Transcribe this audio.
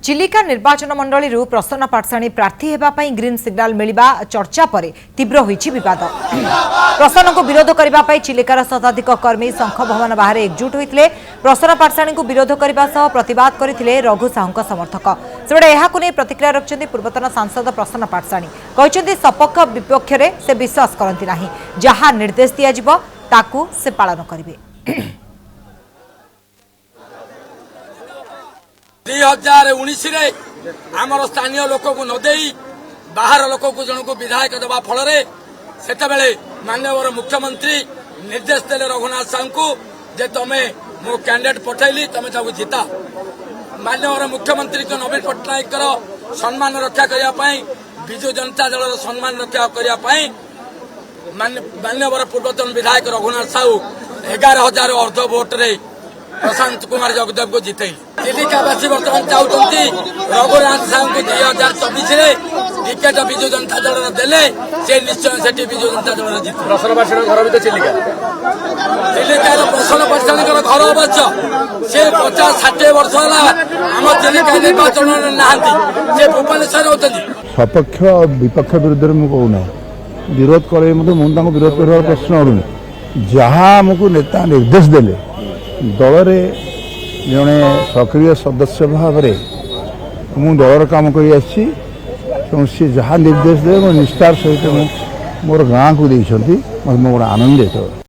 चिलिका निर्वाचन मंडली प्रसन्न पाटसाणी प्रार्थी होगापी ग्रीन सिग्नाल मिलवा चर्चा पर तीव्र होईछि विवाद। प्रसन्न को विरोध करने चिलिकार शताधिक कर्मी शंख भवन बाहर एकजुट होते प्रसन्न पाटसाणी को विरोध करने प्रतिवाद करते रघु साहू समर्थक। सेबड़े नहीं प्रतिक्रिया रखिंट पूर्वतन सांसद प्रसन्न पाटसाणी कहते सपक्ष विपक्ष से विश्वास करती ना, जहाँ निर्देश दिज्व ताकू से पालन करेंगे। 2019 रे आमर स्थानीय लोक को नदे बाहर लोक को जन को विधायक देवा फल से माननीय मुख्यमंत्री निर्देश देले रघुनाथ साहू को जे तमे मो कैंडिडेट पठैली तमे ताकू जिता। माननीय मुख्यमंत्री को नवीन पट्टनायक सम्मान रक्षा करने विजु जनता दल सम्मान रक्षा करने माननीय पूर्वतन विधायक रघुनाथ साहू 11,000 अर्ध भोट रे प्रशांत कुमार जगदेव को जिते। चिलिकावासी बर्तमान चाहते रघुनाथ साहू को 2024 टिकेट विजु जनता दल देले से निश्चय से विजु जनता दल जित। प्रसन्न पाटसाणी घर भी चिलिकार प्रसन्न पाटसाणी घर अवश्य से 50-60 वर्ष आम चिलिका निर्वाचन नहांती से भुवनेश्वर होती। सपक्ष और विपक्ष विरुद्ध में कहूना विरोध करे मुझे विरोध कर प्रश्न करूनी। जहाँ आमको नेता निर्देश देले दल जड़े सक्रिय सदस्य भाव में दलर काम कर सी जहाँ निर्देश दे निष्ठार सहित मोर गाँव को देखते मोर आनंदित।